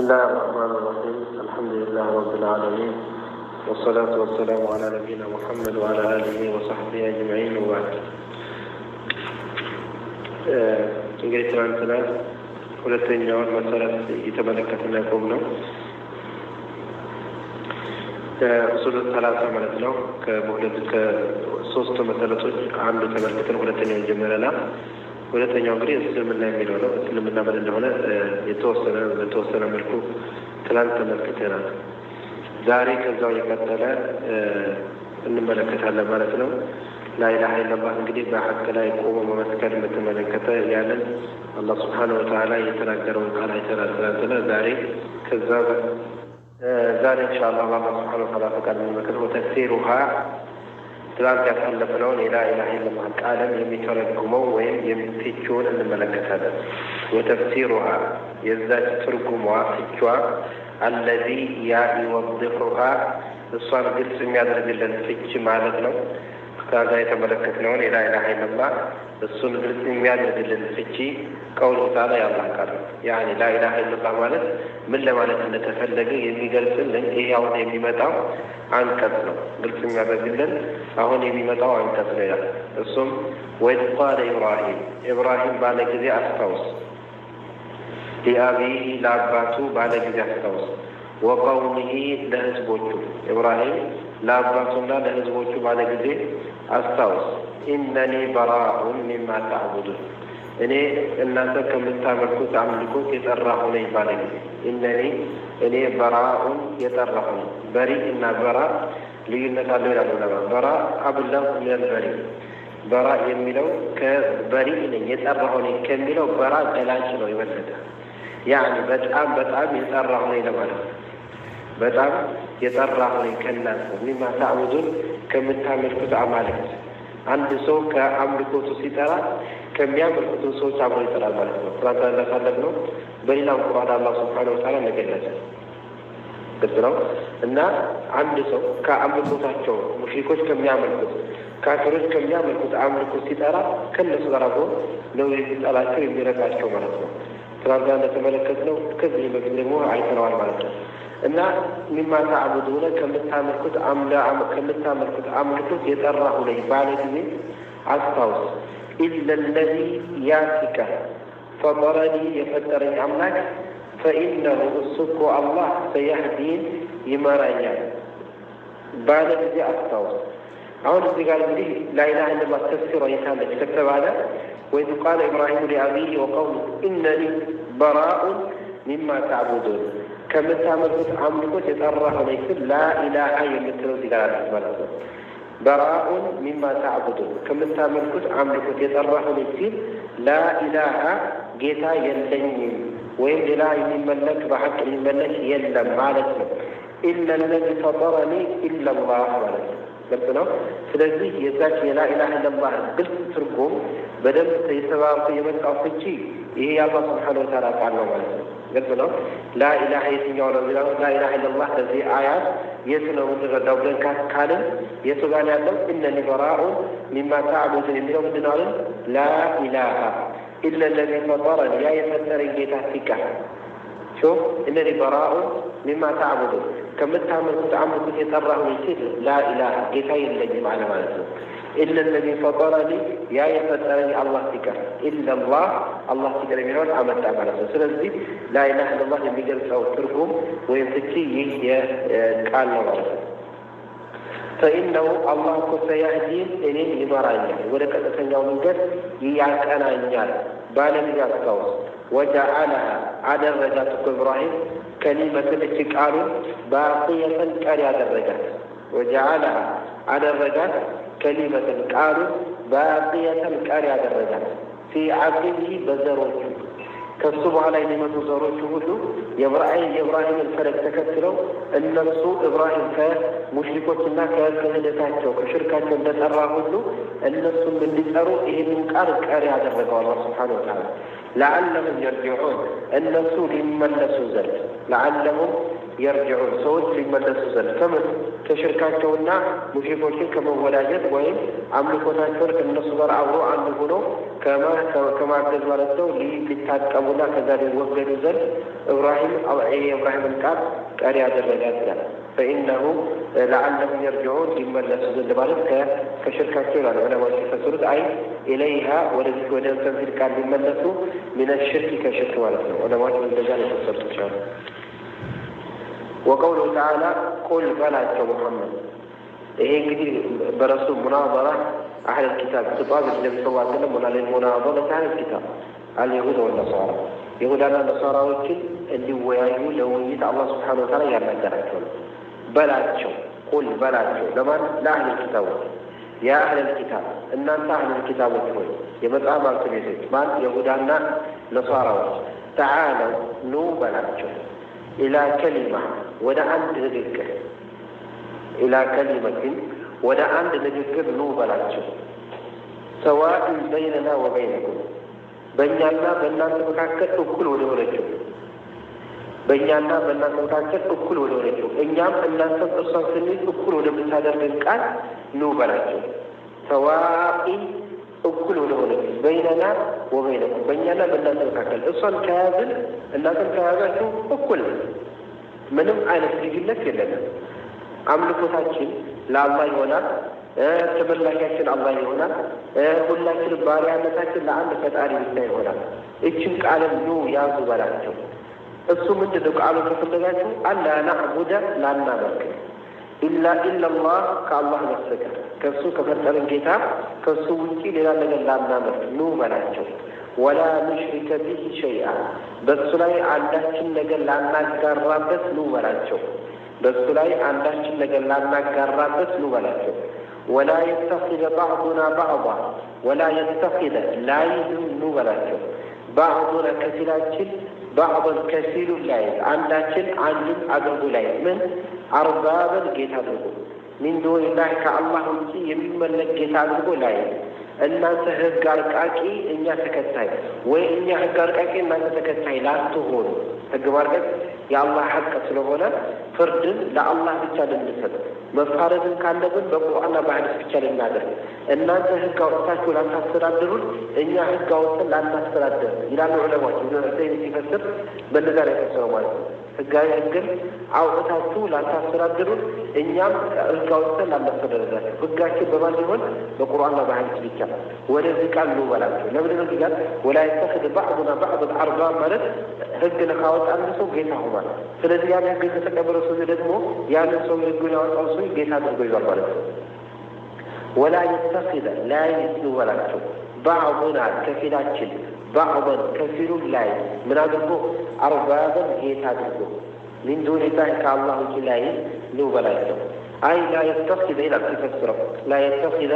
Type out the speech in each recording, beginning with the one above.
الله الرحمن الرحيم. الحمد لله رب العالمين، والصلاة والسلام على نبينا محمد وعلى آله وصحبه أجمعين وبعد. እንግዲህ ትናንትና ሁለተኛውን መሰረት እየተመለከትን ያቆምነው ኡሱል ሰላሳ ማለት ነው። ከሶስቱ መሰረቶች አንዱ ተመልክተን ሁለተኛውን ጀመረናል። ሁለተኛው እንግዲህ እስልምና የሚለው ነው። እስልምና ምን እንደሆነ በተወሰነ መልኩ ትናንት ተመልክተናል። ዛሬ ከዛው የቀጠለ እንመለከታለን ማለት ነው። ላኢላሀ ኢለላህ እንግዲህ በሐቅ ላይ ቆሞ መመስከር በተመለከተ ያንን አላህ ሱብሓነሁ ወተዓላ የተናገረውን ቃል አይተናል ትናንትና። ዛሬ ኢንሻአላህ አላህ ሱብሓነሁ ወተዓላ ፈቃድ የሚመለከተው ወተፍሲሩሃ ትናንት ያሳለፍነውን የላኢላሀ ኢለላህ ቃልን የሚተረጉመው ወይም ፍቺውን እንመለከታለን። ወተፍሲሩሃ የዛች ትርጉሟ ፍቿ አለዚ ያ ይወድሑሃ እሷን ግልጽ የሚያደርግልን ፍች ማለት ነው። ከዛ የተመለከትነውን የላኢላሀ ኢለላህ እሱን ግልጽ የሚያደርግልን ፍቺ ቀውሉ ተዓላ የአላህ ቃል ነው። ያኔ ላኢላሀ ኢለላህ ማለት ምን ለማለት እንደተፈለገ የሚገልጽልን ይሄ አሁን የሚመጣው አንቀጽ ነው። ግልጽ የሚያደርግልን አሁን የሚመጣው አንቀጽ ነው ይላል። እሱም ወኢዝ ቃለ ኢብራሂም ባለ ጊዜ አስታውስ፣ ሊአቢሂ ለአባቱ ባለ ጊዜ አስታውስ፣ ወቀውሚሂ ለህዝቦቹ ኢብራሂም ለአባቱና ለህዝቦቹ ባለ ጊዜ አስታውስ፣ ኢነኒ በራኡን ሚማ ተዕቡዱን እኔ እናንተ ከምታመልኩት አምልኮት የጠራሁ ነኝ ባለ ጊዜ እኔ በራኡን የጠራሁ ነኝ። በሪ እና በራ ልዩነት አለው ይላሉ ለማ በራ አብለግ ሚነል በሪ በራ የሚለው ከበሪ ነኝ የጠራሁ ነኝ ከሚለው በራ ገላጭ ነው የበለጠ ያኒ በጣም የጠራሁ ነኝ ለማለት ነው። በጣም የጠራሁ ነኝ ከእናንተ ሚማ ተዕቡዱን ከምታመልኩት አማልክት። አንድ ሰው ከአምልኮቱ ሲጠራ ከሚያመልኩት ሰዎች አብሮ ይጠራል ማለት ነው። ትናንትና እንዳሳለፍነው በሌላም ቁርአን አላህ ሱብሓነሁ ወተዓላ እንደገለጸ ግልጽ ነው። እና አንድ ሰው ከአምልኮታቸው ሙሽሪኮች ከሚያመልኩት ካፊሮች ከሚያመልኩት አምልኮት ሲጠራ ከነሱ ጋር አብሮ ነው የሚጠራቸው የሚረቃቸው ማለት ነው። ትናንትና እንደተመለከትነው ከዚህ በፊት ደግሞ አይተነዋል ማለት ነው። እና ሚማ ተዕቡዱነ ከምታመልኩት አምልኮት የጠራሁ ነኝ ባለ ጊዜ አስታውስ። ኢለ ለዚ ያሲከ ፈጠረኒ የፈጠረኝ አምላክ ፈኢነሁ እሱ እኮ አላህ ሰየህዲን ይመራኛል ባለ ጊዜ አስታውስ። አሁን እዚህ ጋር እንግዲህ ላኢላሀ ኢለላህ ተፍሲሯ የታለች ከተባለ ወኢዝ ቃለ ኢብራሂሙ ሊአቢሂ ወቀውሚሂ ኢነኒ በራኡን ሚማ ተዕቡዱን ከምታመልኩት አምልኮት የጠራሁ ነኝ ስል ላኢላሀ የምትለው እዚህ ጋር አለች ማለት ነው። በራኡን ሚማ ተዕቡዱን ከምታመልኩት አምልኮት የጠራሁ ነኝ ሲል ላኢላሀ ጌታ የለኝም ወይም ሌላ የሚመለክ በሐቅ የሚመለክ የለም ማለት ነው። ኢለ ለዚ ፈጠረኒ ኢለላህ ማለት ነው። ግልጽ ነው። ስለዚህ የዛች የላኢላሀ ኢለላህ ግልጽ ትርጉም በደንብ የተባብቶ የመጣው ፍቺ ይሄ የአላህ ሱብሓነሁ ወተዓላ ቃል ነው ማለት ነው። ግልጽ ነው። ላኢላሀ የትኛው ነው የሚለው ላኢላሀ ኢለላህ ከዚህ አያት የቱ ነው የምንረዳው ብለን ካልን የቱ ጋር ያለው ኢነኒ በራኡን ሚማ ተዕቡዱን የሚለው ምንድን ነው አለን? ላኢላሀ ኢለ ለዚ ፈጠረኒ ያ የፈጠረኝ ጌታ ሲቀር ሹፍ ኢነኒ በራኡን ሚማ ተዕቡዱን ከምታመልኩት አምልኮት የጠራሁ ነኝ ሲል ላኢላሀ ጌታ የለኝም አለ ማለት ነው። ኢለ ለዚ ፈጠረኒ ያ የፈጠረኝ አላህ ሲቀር ኢለላህ አላህ ሲቀር የሚለውን አመጣ ማለት ነው። ስለዚህ ላኢላሀ ኢለላህ የሚገልጸው ትርጉም ወይም ፍቺ ይህ የቃል ነው ማለት ነው። ፈኢነሁ አላህ እኮ ሰየህዲን እኔን ይመራኛል ወደ ቀጥተኛው መንገድ ያቀናኛል ባለ ጊዜ አስታውስ። ወጀዐለሃ አደረጋት እኮ ኢብራሂም ከሊመትን እቺ ቃሉን ባቂየተን ቀሪ አደረጋት። ወጀዐለሃ አደረጋት ከሊመትን ቃሉን ባቂየተን ቀሪ አደረጋት ፊ ዐቂቢሂ በዘሮቹ ከሱ በኋላ የሚመጡ ዘሮቹ ሁሉ የኢብራሂምን ፈለግ ተከትለው እነሱ ኢብራሂም ከሙሽሪኮችና ከክህደታቸው ከሽርካቸው እንደጠራ ሁሉ እነሱም እንዲጠሩ ይህንን ቃል ቀሪ ያደረገው አላህ ሱብሓነሁ ወተዓላ ለዐለሁም የርጂዑን እነሱ ሊመለሱ ዘንድ ለዐለሁም يرجعون سوت لمدرسة زل كمن كشركاتنا مشركين كما ولاجت وين أملكوتاቸውን ከነሱ ጋር አብሮ አንድ ሆኖ ከማገዝ ማለት ነው ሊታቀሙና ከዛ ሊወገዱ ዘንድ ኢብራሂምን ቃል ቀሪ ያደረጋል فإنه لعلهم يرجعون يملسوا زند ማለት ከሽርካቸው ላይ ዑለማዎች ሲፈስሩት አይ إليها ወደ ተንፊል ቃል ሊመለሱ من الشرك كشرك ማለት ነው ዑለማዎች እንደዛ ነው ተፈስሩት وقوله تعالى قل بلاك محمد ይሄ እንግዲህ በራሱ ሙናዘራ أهل الكتاب خطاب النبي صلى الله عليه وسلم ولا للمناظرة أهل الكتاب اليهود والنصارى يهودنا النصارى እንዲወያዩ ለውይይት አላህ Subhanahu Wa Ta'ala ያናገራቸው በላቸው قل በላቸው ለማን ለአህል الكتاب يا أهل الكتاب እናንተ أهل الكتاب ሆይ የመጽሐፍ ባለቤቶች ማን ይሁዳና ነሳራዎች تعالوا ኑ በላቸው إلى كلمة ولا عند ذكر إلى كلمة ولا عند ذكر نو بلاتشو سواء بيننا وبينكم بيننا بيننا مكاكل أكل ودورجو بيننا بيننا مكاكل أكل ودورجو إنيام الناس أصلا سنين أكل ودورجو بالكال نو بلاتشو سواء أكل ودورجو بيننا وبينكم بيننا بيننا مكاكل أصلا كاذل الناس كاذل أكل ምንም አይነት ልዩነት የለንም አምልኮታችን ለአላህ ይሆናል ተመላኪያችን አላህ ይሆናል ሁላችን ባሪያነታችን ለአንድ ፈጣሪ ብቻ ይሆናል እቺን ቃልን ነው ያዙ በላቸው እሱ ምንድነው ቃሉ ተፈለጋችሁ አላ ነዕቡደ ላናመልክ ኢላ ኢላላህ ከአላህ በስተቀር ከሱ ከፈጠረን ጌታ ከሱ ውጪ ሌላ ነገር ላናመልክ ነው በላቸው ولا نشرك به شيئا بس لا عندችን ነገር ላናጋራበት ነው በላቸው በሱ ላይ አንዳችን ነገር ላናጋራበት ነው በላቸው ولا يتخذ بعضنا بعضا ولا يتخذ لا ነው በላቸው بعضنا كثيراችን بعضا كثير ላይ አንዳችን አንድን አድርጎ ላይ ምን አርባብን ጌታ አድርጎ من دون الله كالله ውጪ የሚመለክ ጌታ አድርጎ ላይ እናንተ ህግ አርቃቂ እኛ ተከታይ ወይ እኛ ህግ አርቃቂ እናንተ ተከታይ ላትሆኑ ህግ ማርቀቅ የአላህ ሐቅ ስለሆነ ፍርድን ለአላህ ብቻ ልንሰጥ መፋረድን ካለብን በቁርአንና በሐዲስ ብቻ ልናደርግ እናንተ ህግ አውጥታችሁ ላታስተዳድሩ እኛ ህግ አውጥተን ላናስተዳድር ይላሉ ዑለማዎች ኢብኑ ሲፈስር በነዛ ላይ ተሰራው ማለት ነው ህግን አውጥታችሁ ላታስተዳድሩ እኛም ህግ አውጥተን ላናስተዳድር ህጋችን በማን ይሆን በቁርአንና በሐዲስ ብቻ ወደዚህ ቃል ነው በላቸው ለምን ነው ይላል ولا يتخذ بعضنا بعض الارباب ማለት ህግ ለካወጣ አንድ ሰው ጌታ ሆኗል ስለዚህ ያን ህግ ተቀበለው ሰው ደግሞ ያን ሰው ህጉን ያወጣው ሰው ጌታ አድርጎ ይዟል ማለት ነው ولا يتخذ لا يسلو በላቸው بعضنا ከፊላችን بعضا كثير لا من አድርጎ አርባብን ጌታ አድርጎ من دون الله كالله لا ነው በላቸው أي لا يتخذ إلى الكفر لا يتخذ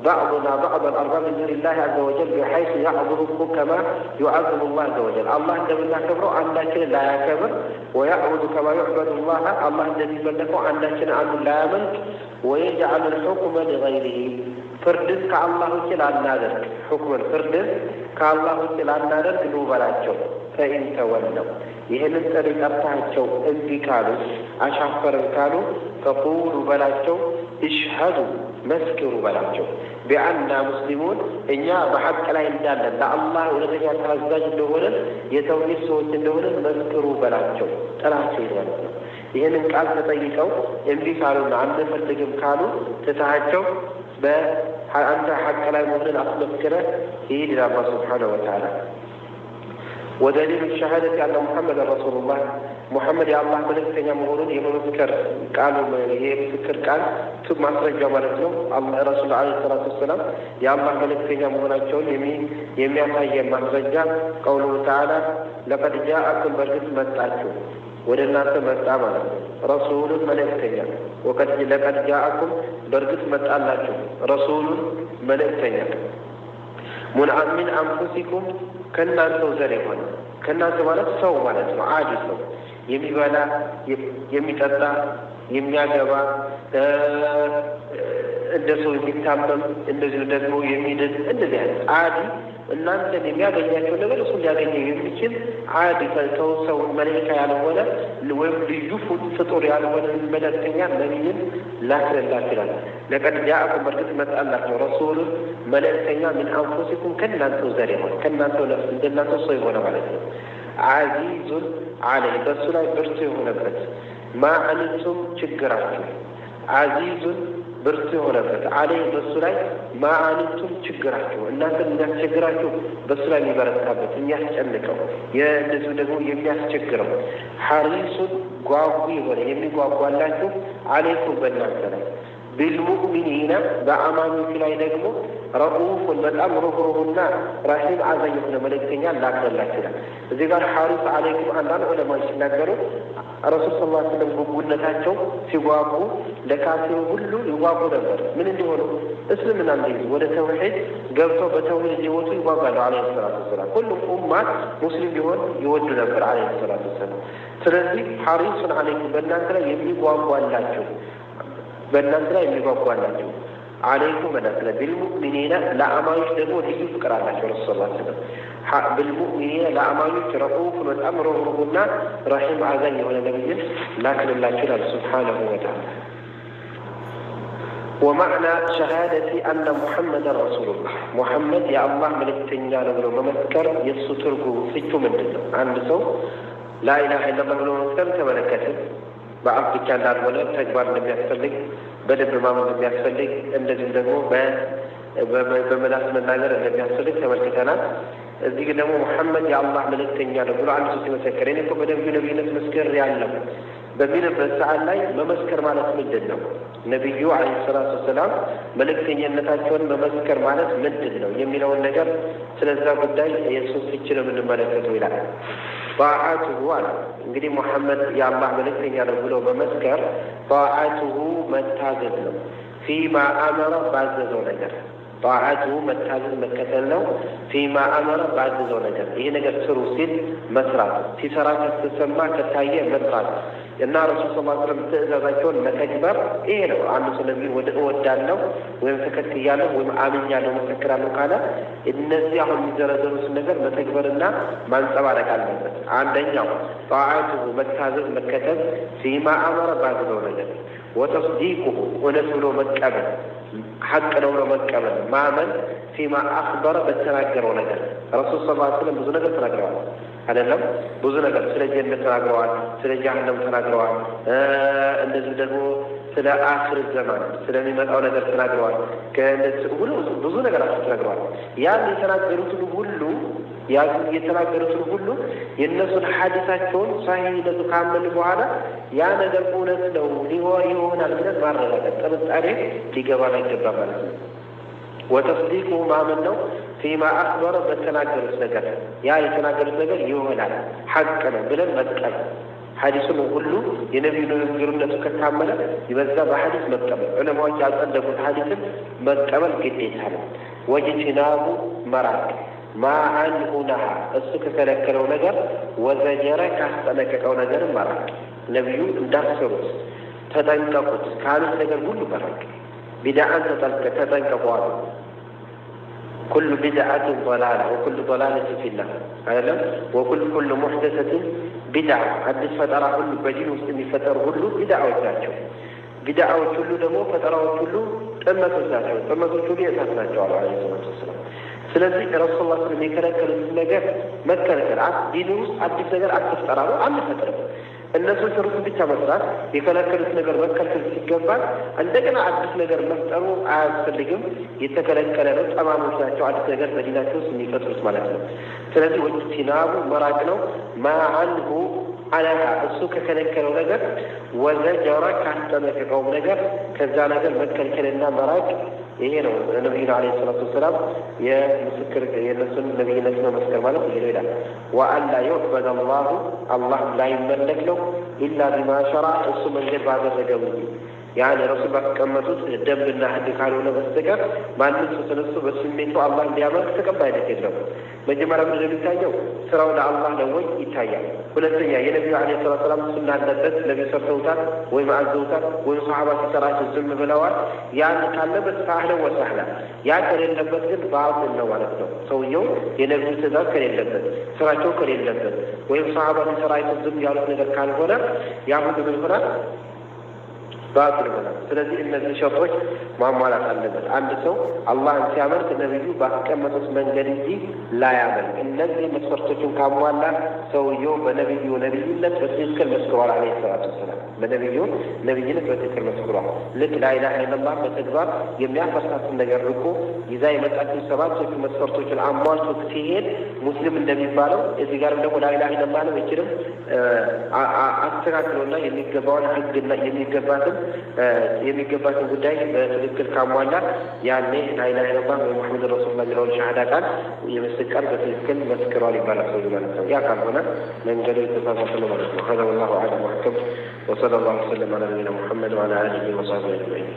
بعضنا بعضا أربابا من دون الله عز وجل بحيث يعظمه كما يعظم الله عز وجل الله عندما لا كبر أن لكن لا يكبر ويعبد كما يعبد الله الله الذي ملكه أن لكن أن لا ملك ويجعل الحكم لغيره فرد كالله كلا النادر حكم الفرد كالله كلا النادر نوبلاቸው فإن تولوا ይሄንን ጠሪቃታቸው እንዲህ ካሉ አሻፈረን ካሉ ተቁሉ በላቸው እሽሃዱ መስክሩ በላቸው ቢአንና ሙስሊሙን እኛ በሐቅ ላይ እንዳለን ለአላህ ወለተኛ ታዛዥ እንደሆነን የተውሂድ ሰዎች እንደሆነን መስክሩ በላቸው ጠላቸው ይላል ይሄንን ቃል ተጠይቀው እንዲህ ካሉና አንፈልግም ካሉ ተታቸው በአንተ ሐቅ ላይ መሆንን አስመስክረህ ይሄድ አላህ Subhanahu Wa Ta'ala ودليل الشهادة أن محمد رسول الله محمد يا الله ملكتنا مغرون يمذكر قالوا يذكر قال ثم أخرج مالكنا الله رسول عليه الصلاة والسلام يا الله ملكتنا مغرون يميحي مخرجا قوله تعالى لقد جاءكم برغت متعتم ودنا تمتعنا رسول ملكتنا وقد لقد جاءكم برغت متعلاكم رسول ملكتنا من أنفسكم ከናንተው ዘር ይሆን ከናንተ ማለት ሰው ማለት ነው አዲ ሰው የሚበላ የሚጠጣ የሚያገባ እንደሰው የሚታመም እንደዚሁ ደግሞ የሚድን እንደዚህ አይነት ዓዲ እናንተን የሚያገኛቸው ነገር እሱ ሊያገኘው የሚችል ዓዲ ሰው መላእክት ያልሆነ ወይም ልዩ ፍጡር ያልሆነ መልእክተኛ ነቢይን ላክንላችሁ ይላል። ለቀድ ጃአኩም በርግጥ መጣላቸው ረሱሉን መልእክተኛ ምን አንፉሲኩም ከእናንተው ዘር የሆነ ከእናንተው ነፍስ እንደናንተው ሰው የሆነ ማለት ነው። ዓዚዙን ዐለይሂ በእሱ ላይ ብርቱ የሆነበት ማ አኒቱም ችግራችሁ ዓዚዙን ብርቱ የሆነበት ዐለይሂ በእሱ ላይ ማ አኒቱም ችግራችሁ እናንተን የሚያስቸግራችሁ በእሱ ላይ የሚበረታበት የሚያስጨንቀው እንደዚሁ ደግሞ የሚያስቸግረው ሐሪሱን ጓጉ የሆነ የሚጓጓላችሁ ዐለይኩም በእናንተ ላይ ቢልሙእሚኒና በአማኞች ላይ ደግሞ ረኡፉን በጣም ሩህሩህና ራሒም አዛኝ የሆነ መልእክተኛ ላክንላችሁ ይላል። እዚህ ጋር ሐሪስ ዐለይኩም አንዳንድ ዑለማዎች ሲናገሩ ረሱል ስ ላ ስለም ጉጉነታቸው ሲጓጉ ለካፊሩ ሁሉ ይጓጉ ነበር። ምን እንዲሆኑ እስልምና እንዲይዙ ወደ ተውሒድ ገብተው በተውሒድ እንዲወጡ ይጓጓሉ ዐለይሂ ሰላቱ ወሰላም። ሁሉም ኡማ ሙስሊም ቢሆን ይወዱ ነበር ዐለይሂ ሰላቱ ወሰላም። ስለዚህ ሐሪሱን ዐለይኩም በእናንተ ላይ የሚጓጓላችሁ በእናንተ ላይ የሚጓጓላችሁ ዐለይኩም በእናንተ ላይ ቢልሙእሚኒና ለአማኞች ደግሞ ልዩ ፍቅር አላቸው። ረሱል ስ ስለም بالمؤمنين لأمانك رؤوف وتأمر ربنا رحيم عزيز ونبي لكن الله جل سبحانه وتعالى. ومعنى شهادة أن محمد رسول الله محمد يا الله ملك تنجال ولو ممسكر يسوترقو سيتو من دلو عند سو لا إله إلا الله ولو ممسكر تملكته بعض كان دار ولا تكبر لم يحصلك بدل ما لم يحصلك الذي دمو بملاس من ناجر لم يحصلك تملكتنا እዚህ ደግሞ ሙሐመድ የአላህ መልእክተኛ ነው ብሎ አንድ ሰው ሲመሰክር እኔ እኮ በደንብ ነብይነት መስከር ያለው በሚልበት ሰዓት ላይ መመስከር ማለት ምንድን ነው? ነብዩ አለይሂ ሰላቱ ወሰላም መልእክተኛነታቸውን መመስከር ማለት ምንድን ነው የሚለውን ነገር ስለዛ ጉዳይ ኢየሱስ ሲችል የምንመለከተው ይላል። ጣዓቱሁ አለ እንግዲህ ሙሐመድ የአላህ መልእክተኛ ነው ብሎ በመስከር ጣዓቱሁ መታዘዝ ነው። ፊማ አመረ ባዘዘው ነገር ጣዓቱሁ መታዘዝ መከተል ነው። ፊማ አመረ ባዘዘው ነገር ይሄ ነገር ስሩ ሲል መስራት ሲሰራ ከተሰማ ከታየ መስራት እና ረሱል ሰለላሁ ዐለይሂ ወሰለም ትእዛዛቸውን መተግበር ይሄ ነው። አንድ ሰው ነብዩ እወዳለሁ ወይም ተከትያለሁ ወይም አምኛለሁ መሰክራለሁ ካለ እነዚህ አሁን የሚዘረዘሩት ነገር መተግበርና ማንጸባረቅ አለበት። አንደኛው ጣዓቱሁ መታዘዝ መከተል ፊማ አመረ ባዘዘው ነገር ወተስዲቁሁ እውነት ብሎ መቀበል ሐቅ ነው ብሎ መቀበል ማመን ፊማ አኽበረ በተናገረው ነገር ረሱል ሰለላሁ ዐለይሂ ወሰለም ብዙ ነገር ተናግረዋል አይደለም? ብዙ ነገር ስለ ጀነት ተናግረዋል፣ ስለ ጀሃነም ተናግረዋል፣ እንደዚህ ደግሞ ስለ አኺር ዘመን ስለሚመጣው ነገር ተናግረዋል። ከነዚህ ሁሉ ብዙ ነገር ተናግረዋል። ያን የተናገሩትን ሁሉ የእነሱን ሐዲሳቸውን ሳሂህነቱ ካመኑ በኋላ ያ ነገር እውነት ነው ይሆናል ብለን ማረጋገጥ ጥርጣሬ ሊገባን አይገባም ማለት ነው። ወተስዲቁ ማመን ነው ፊማ አኽበረ በተናገሩት ነገር ያ የተናገሩት ነገር ይሆናል ሐቅ ነው ብለን መቀበል ሐዲሱን ሁሉ የነብዩ ንግግርነቱ ከታመነ ይበዛ በሐዲስ መቀበል ዑለማዎች ያጸደቁት ሐዲስን መቀበል ግዴታ ነው። ወጅቲናቡ መራቅ ማአንሁናሃ እሱ ከከለከለው ነገር ወዘጀረ ካስጠነቀቀው ነገር መራቅ ነብዩ እንዳሰሩት ተጠንቀቁት ካሉት ነገር ሁሉ መራቅ ቢድዓን ተጠንቀቁ كل بدعة ضلالة وكل ضلالة في النار هذا وكل محدثة بدعة حدث فترة كل بدين مسلم فتر كل بدعة وتاجو بدعة كل دمو فترة كل تمت وتاجو كل يتاجو عليه الصلاة والسلام ስለዚህ ረሱል ሰለላሁ ዐለይሂ ወሰለም የከለከሉት ነገር መከልከል ዲኑ ውስጥ አዲስ ነገር አትፍጠራሉ አንፈጥርም። እነሱ ሰሩትን ብቻ መስራት የከለከሉት ነገር መከልከል ሲገባል እንደገና አዲስ ነገር መፍጠሩ አያስፈልግም። የተከለከለ ነው። ጠማሞች ናቸው አዲስ ነገር በዲናቸው ውስጥ የሚፈጥሩት ማለት ነው። ስለዚህ ወጅቲናቡ መራቅ ነው። ማአንሁ አላህ እሱ ከከለከለው ነገር ወዘጀረ ካስጠነቀቀው ነገር ከዛ ነገር መከልከልና መራቅ ይሄ ነው። ነብዩ አለይሂ ሰላቱ ወሰላም የምስክር የነሱን ነብይነት ነው መስከር ማለት ይሄ ነው ይላል። ወአላ ይዕበደ አላሁ አላህ ላይ መለክ ነው ኢላ ቢማ ሸራ እሱ መንገድ ባደረገው يعني رسول الله كمتوت دبنا حد كانوا نبستكر ما ننسى سنسو بسميتو الله ليعمل تكبايد كله مجمع من الرجال سراو الله لوي يتايا ሁለተኛ የነብዩ አለይሂ ሰላም ሱና አለበት ነብዩ ሰርተውታል ወይ ማዕዘውታል ወይ ሱሐባ ሲሰራቸው ዝም ብለዋል ያን ካለበት ሳህለ ወሰህላ ያ ከሌለበት ግን ባጥል ነው ማለት ነው ሰውየው የነብዩ ትእዛዝ ከሌለበት ስራቸው ከሌለበት ወይ ሱሐባ ሲሰራቸው ዝም ያሉት ነገር ካልሆነ ያ ሁሉ ምን ይሆናል ባጥል ይሆናል ስለዚህ እነዚህ ሸርጦች ማሟላት አለበት አንድ ሰው አላህን ሲያመልክ ነብዩ ባስቀመጡት መንገድ እንጂ ላያመልክ እነዚህ መስፈርቶችን ካሟላ ሰውየው በነብዩ ነብይነት በትክክል መስክሯል አለይሂ ሰላቱ ወሰላም በነብዩ ነብይነት በትክክል መስክሯል ልክ ላኢላሃ ኢላላህ በተግባር የሚያፈርሳትን ነገር ርቆ ይዛ የመጣችው ሰባት መስፈርቶችን አሟልቶ ሲሄድ ሙስሊም እንደሚባለው እዚህ ጋር ደግሞ ላኢላሃ ኢላላህ ነው ይችላል አስተካክሎና የሚገባውን ህግና የሚገባትን ጉዳይ በትክክል ካሟላ ያኔ ላኢላሃ ኢላላህ ወሙሐመድ ረሱሉላህ የሚለውን ሸሃዳ ቃል የምስክር በትክክል መስክሯል ይባላል ማለት ነው ያ ካልሆነ መንገዱ የተሳሳተ ነው ማለት ነው هذا والله اعلم وحكم وصلى الله وسلم على نبينا محمد وعلى اله وصحبه اجمعين